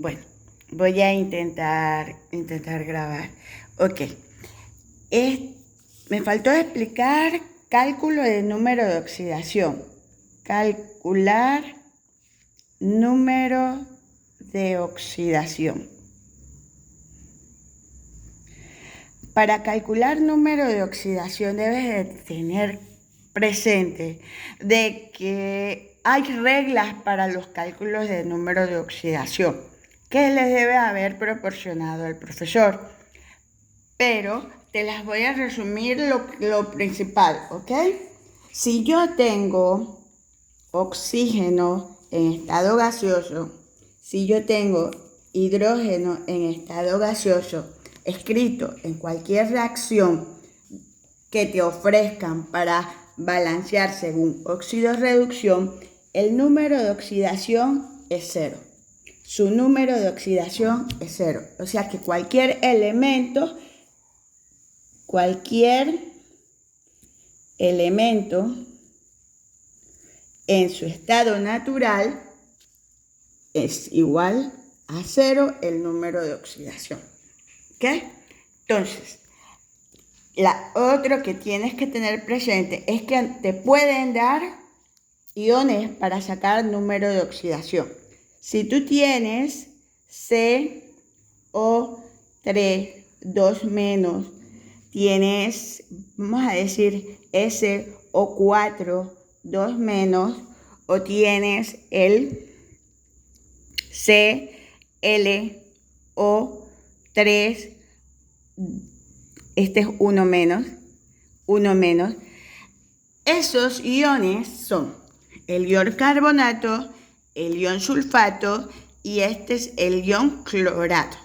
Bueno, voy a intentar grabar. Ok. Me faltó explicar cálculo de número de oxidación. Calcular número de oxidación. Para calcular número de oxidación debes de tener presente de que hay reglas para los cálculos de número de oxidación que les debe haber proporcionado el profesor. Pero te las voy a resumir lo principal, ¿ok? Si yo tengo oxígeno en estado gaseoso, si yo tengo hidrógeno en estado gaseoso, escrito en cualquier reacción que te ofrezcan para balancear según óxido-reducción, el número de oxidación es 0. Su número de oxidación es 0. O sea que cualquier elemento en su estado natural es igual a 0 el número de oxidación. ¿Ok? Entonces, otro que tienes que tener presente es que te pueden dar iones para sacar número de oxidación. Si tú tienes CO3, 2 menos, tienes, vamos a decir, SO4, 2 menos, o tienes el ClO3, este es 1 menos. Esos iones son el ion carbonato, el ion sulfato y este es el ion clorato.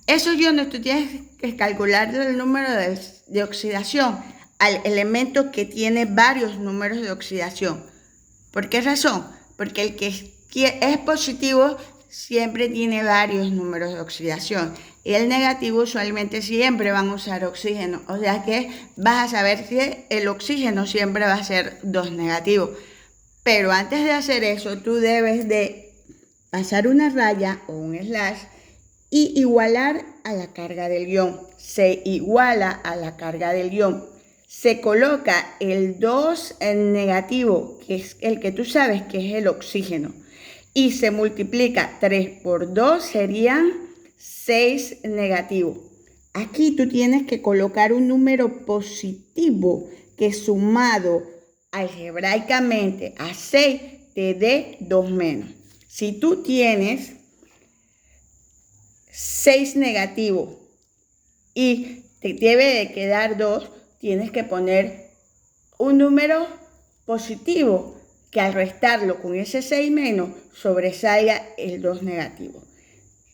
Esos iones tú tienes que calcular el número de oxidación al elemento que tiene varios números de oxidación. ¿Por qué razón? Porque el que es positivo siempre tiene varios números de oxidación y el negativo usualmente siempre van a usar oxígeno. O sea que vas a saber que el oxígeno siempre va a ser 2 negativo. Pero antes de hacer eso, tú debes de pasar una raya o un slash y igualar a la carga del ion. Se iguala a la carga del ion. Se coloca el 2 en negativo, que es el que tú sabes que es el oxígeno, y se multiplica 3 por 2, serían 6 negativo. Aquí tú tienes que colocar un número positivo que sumado algebraicamente a 6 te dé 2 menos. Si tú tienes 6 negativo y te debe de quedar 2, tienes que poner un número positivo que al restarlo con ese 6 menos sobresalga el 2 negativo.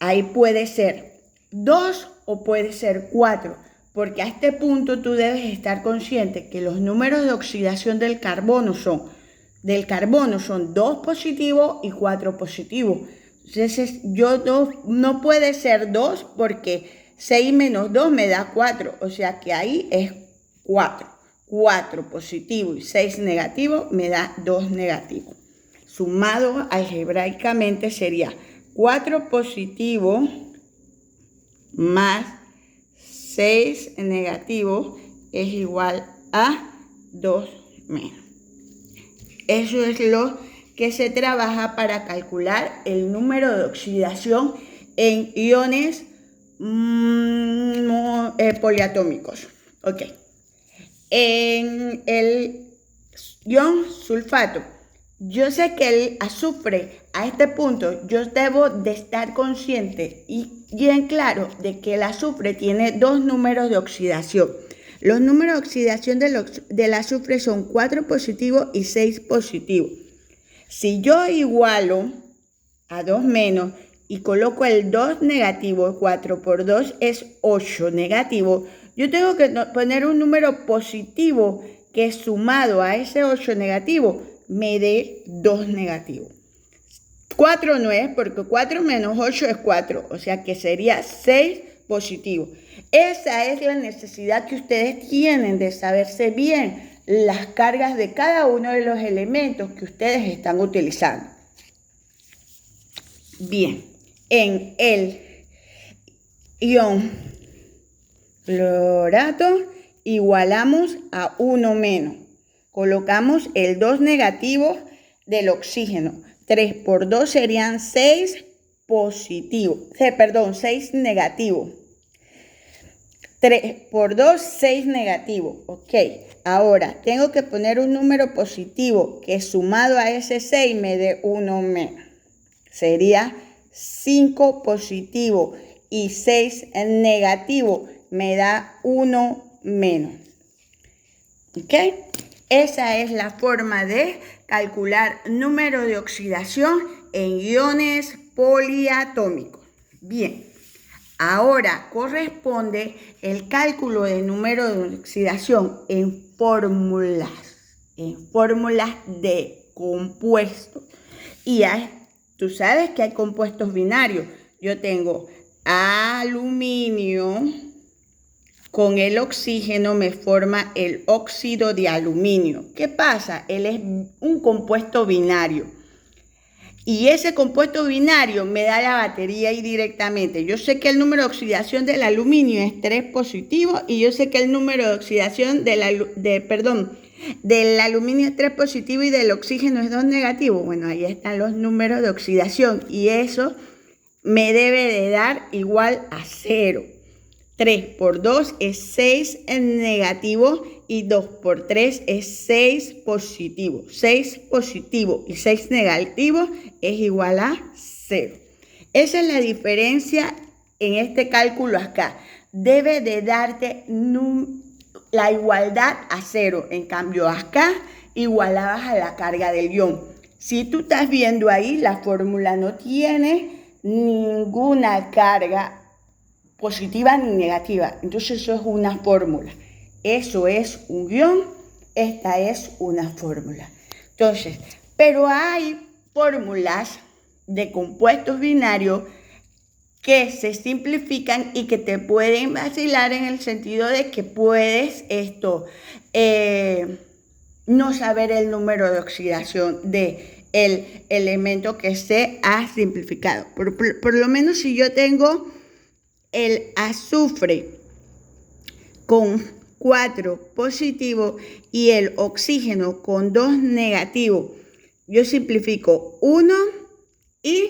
Ahí puede ser 2 o puede ser 4, porque a este punto tú debes estar consciente que los números de oxidación del carbono son 2 positivos y 4 positivos. Entonces no puede ser 2 porque 6 menos 2 me da 4, o sea que ahí es 4. 4 positivo y 6 negativo me da 2 negativo. Sumado algebraicamente sería 4 positivo más 6 negativo es igual a 2 menos. Eso es lo que se trabaja para calcular el número de oxidación en iones poliatómicos. Ok. En el ion sulfato, yo sé que el azufre, a este punto, yo debo de estar consciente y bien claro de que el azufre tiene 2 números de oxidación. Los números de oxidación del azufre son 4 positivos y 6 positivos. Si yo igualo a 2 menos y coloco el 2 negativo, 4 por 2 es 8 negativo, yo tengo que poner un número positivo que sumado a ese 8 negativo me dé 2 negativo. 4 no es, porque 4 menos 8 es 4, o sea que sería 6 positivo. Esa es la necesidad que ustedes tienen de saberse bien las cargas de cada uno de los elementos que ustedes están utilizando. Bien, en el ion clorato, igualamos a 1 menos. Colocamos el 2 negativo del oxígeno. 3 por 2 serían 6 positivo. 6 negativo. 3 por 2, 6 negativo. Ok. Ahora, tengo que poner un número positivo que sumado a ese 6 me dé 1 menos. Sería 5 positivo y 6 negativo me da 1 menos. ¿Ok? Esa es la forma de calcular número de oxidación en iones poliatómicos. Bien, ahora corresponde el cálculo de número de oxidación en fórmulas de compuestos. Y tú sabes que hay compuestos binarios. Yo tengo aluminio con el oxígeno me forma el óxido de aluminio. ¿Qué pasa? Él es un compuesto binario. Y ese compuesto binario me da la batería ahí directamente. Yo sé que el número de oxidación del aluminio es 3 positivo y yo sé que el número de oxidación del aluminio es 3 positivo y del oxígeno es 2 negativo. Bueno, ahí están los números de oxidación y eso me debe de dar igual a 0. 3 por 2 es 6 en negativo y 2 por 3 es 6 positivo. 6 positivo y 6 negativo es igual a 0. Esa es la diferencia en este cálculo acá. Debe de darte la igualdad a 0. En cambio acá igualabas a la carga del ion. Si tú estás viendo ahí, la fórmula no tiene ninguna carga positiva ni negativa. Entonces eso es una fórmula. Eso es un ion, esta es una fórmula. Entonces, pero hay fórmulas de compuestos binarios que se simplifican y que te pueden vacilar en el sentido de que puedes no saber el número de oxidación de el elemento que se ha simplificado. Por lo menos si yo tengo el azufre con 4 positivo y el oxígeno con 2 negativo, yo simplifico 1 y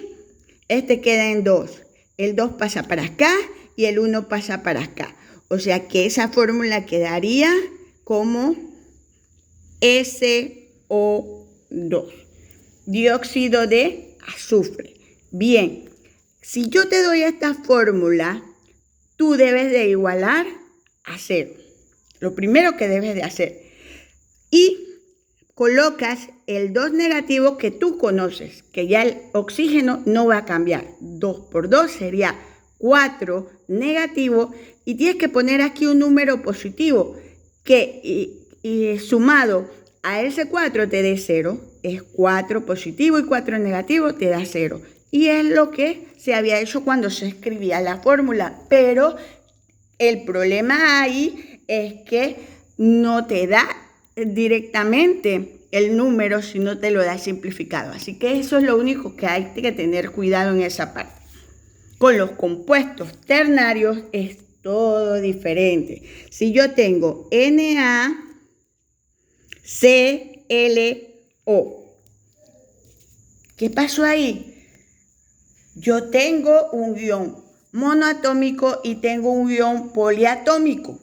este queda en 2. El 2 pasa para acá y el 1 pasa para acá. O sea que esa fórmula quedaría como SO2, dióxido de azufre. Bien, si yo te doy esta fórmula, tú debes de igualar a 0. Lo primero que debes de hacer. Y colocas el 2 negativo que tú conoces, que ya el oxígeno no va a cambiar. 2 por 2 sería 4 negativo y tienes que poner aquí un número positivo que sumado a ese 4 te dé 0. Es 4 positivo y 4 negativo te da 0. Y es lo que se había hecho cuando se escribía la fórmula. Pero el problema ahí es que no te da directamente el número si no te lo da simplificado. Así que eso es lo único que hay que tener cuidado en esa parte. Con los compuestos ternarios es todo diferente. Si yo tengo NaClO, ¿qué pasó ahí? Yo tengo un ion monoatómico y tengo un ion poliatómico.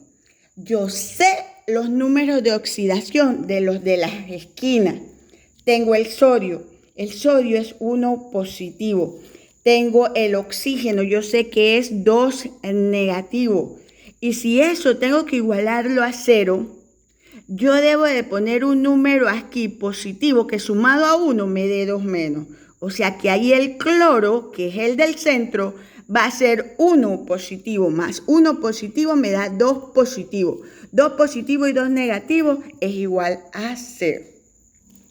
Yo sé los números de oxidación de los de las esquinas. Tengo el sodio. El sodio es 1 positivo. Tengo el oxígeno. Yo sé que es 2 negativo. Y si eso tengo que igualarlo a 0, yo debo de poner un número aquí positivo que sumado a 1 me dé 2 menos. O sea que ahí el cloro, que es el del centro, va a ser 1 positivo más 1 positivo me da 2 positivo. 2 positivo y 2 negativo es igual a 0.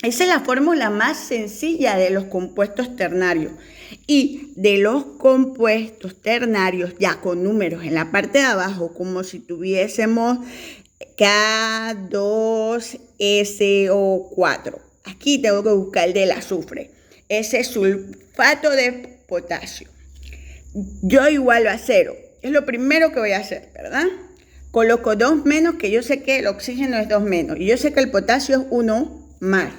Esa es la fórmula más sencilla de los compuestos ternarios. Y de los compuestos ternarios, ya con números en la parte de abajo, como si tuviésemos K2SO4. Aquí tengo que buscar el del azufre. Ese es sulfato de potasio. yo igualo a 0. Es lo primero que voy a hacer, ¿verdad? Coloco 2 menos, que yo sé que el oxígeno es 2 menos. Y yo sé que el potasio es 1 más.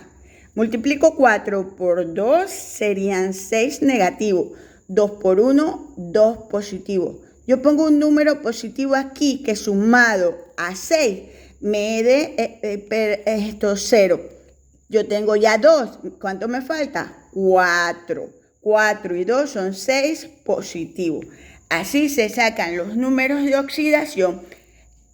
Multiplico 4 por 2, serían 6 negativo. 2 por 1, 2 positivo. Yo pongo un número positivo aquí que sumado a 6 me dé esto 0. Yo tengo ya 2. ¿Cuánto me falta? 4. 4 y 2 son 6 positivo. Así se sacan los números de oxidación.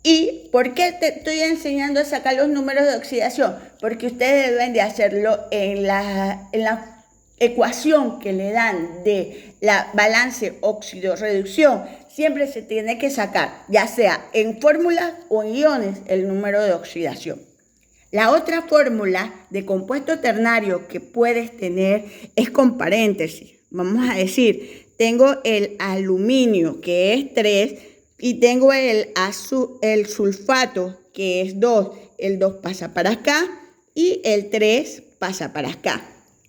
¿Y por qué te estoy enseñando a sacar los números de oxidación? Porque ustedes deben de hacerlo en la ecuación que le dan de la balance óxido-reducción. Siempre se tiene que sacar, ya sea en fórmulas o en iones, el número de oxidación. La otra fórmula de compuesto ternario que puedes tener es con paréntesis. Vamos a decir, tengo el aluminio, que es 3, y tengo el sulfato, que es 2. El 2 pasa para acá y el 3 pasa para acá.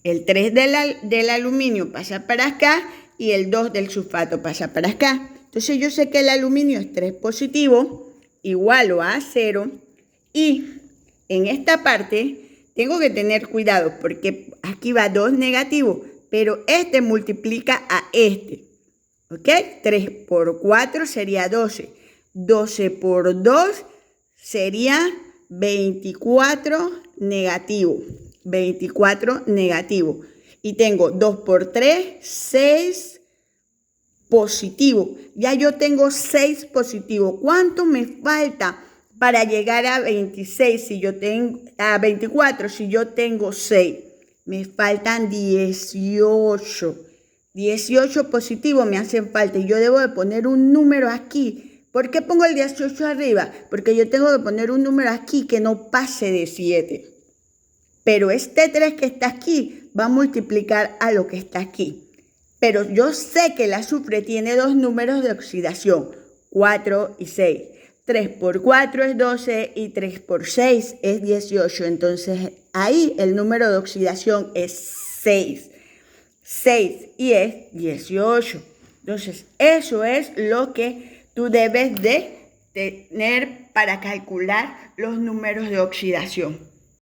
El 3 del aluminio pasa para acá y el 2 del sulfato pasa para acá. Entonces yo sé que el aluminio es 3 positivo, igual a 0, y en esta parte tengo que tener cuidado porque aquí va 2 negativo, pero este multiplica a este. ¿Ok? 3 por 4 sería 12. 12 por 2 sería 24 negativo. 24 negativo. Y tengo 2 por 3, 6 positivo. Ya yo tengo 6 positivo. ¿Cuánto me falta para llegar a 26 si yo tengo a 24 si yo tengo 6? Me faltan 18. 18 positivos me hacen falta y yo debo de poner un número aquí. ¿Por qué pongo el 18 arriba? Porque yo tengo que poner un número aquí que no pase de 7. Pero este 3 que está aquí va a multiplicar a lo que está aquí. Pero yo sé que el azufre tiene 2 números de oxidación, 4 y 6. 3 por 4 es 12 y 3 por 6 es 18. Entonces ahí el número de oxidación es 6. 6 y es 18. Entonces eso es lo que tú debes de tener para calcular los números de oxidación.